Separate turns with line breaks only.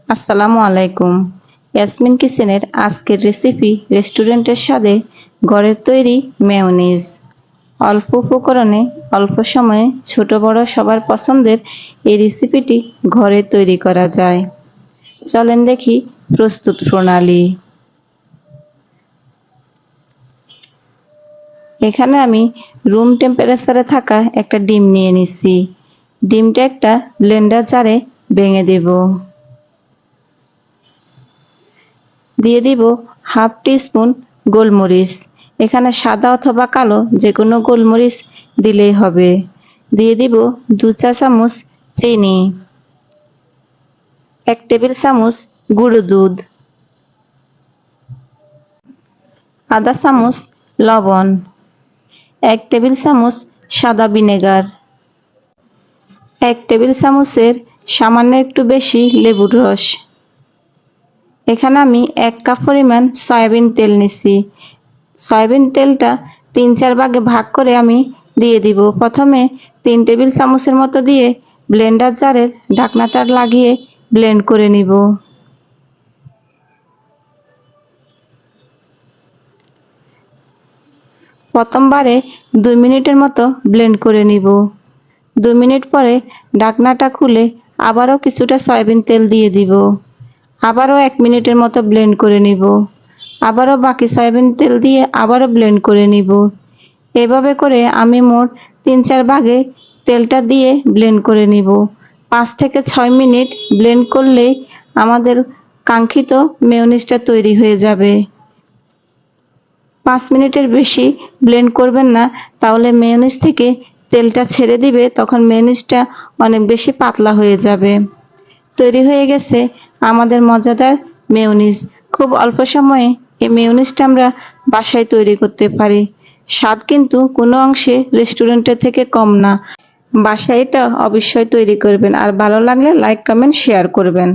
আসসালামু আলাইকুম। ইয়াসমিন কিচেনের আজকের রেসিপি রেস্টুরেন্টের স্বাদে ঘরের তৈরি মেয়োনিজ। অল্প উপকরণে অল্প সময়ে ছোট বড় সবার পছন্দের এই রেসিপিটি ঘরে তৈরি করা যায়। চলেন দেখি প্রস্তুত প্রণালী। এখানে আমি রুম টেম্পারেচারে থাকা একটা ডিম নিয়ে নিচ্ছি। ডিমটা একটা ব্লেন্ডার জারে ভেঙে দেব। দিয়ে দিব হাফ টিস্পুন গোলমরিচ। এখানে সাদা অথবা কালো যে কোনো গোলমরিচ দিলেই হবে। দিয়ে দিব 2 চা চামচ চিনি, 1 টেবিল চামচ গুঁড়ো দুধ, আধা চামচ লবণ, 1 টেবিল চামচ সাদা ভিনেগার, 1 টেবিল চামচের সামান্য একটু বেশি লেবুর রস। এখানে আমি 1 কাপ পরিমাণ সয়াবিন তেল নিচ্ছি। সয়াবিন তেলটা 3-4 ভাগে ভাগ করে আমি দিয়ে দিব। প্রথমে 3 টেবিল চামচের মতো দিয়ে ব্লেন্ডার জারের ঢাকনাটা লাগিয়ে ব্লেন্ড করে নিব। প্রথমবারে 2 মিনিটের মতো ব্লেন্ড করে নিব। 2 মিনিট পরে ঢাকনাটা খুলে আবারও কিছুটা সয়াবিন তেল দিয়ে দিব। আবারও 1 মিনিটের মতো ব্লেন্ড করে নিব। আবারও বাকি সয়াবিন তেল দিয়ে আবারও ব্লেন্ড করে নিব। এভাবে করে আমি মোট 3-4 ভাগে তেলটা দিয়ে ব্লেন্ড করে নিব। 5 থেকে 6 মিনিট ব্লেন্ড করলেই আমাদের কাঙ্ক্ষিত মেয়োনিজটা তৈরি হয়ে যাবে। 5 মিনিটের বেশি ব্লেন্ড করবেন না, তাহলে মেয়োনিজ থেকে তেলটা ছেড়ে দিবে, তখন মেয়োনিজটা অনেক বেশি পাতলা হয়ে যাবে। তৈরি হয়ে গেছে আমাদের মজাদার মেয়োনিজ। খুব অল্প সময়ে এই মেয়োনিজটা আমরা বাসায় তৈরি করতে পারি। স্বাদ কিন্তু কোনো অংশে রেস্টুরেন্টের থেকে কম না। বাসায় এটা অবশ্যই তৈরি করবেন, আর ভালো লাগলে লাইক কমেন্ট শেয়ার করবেন।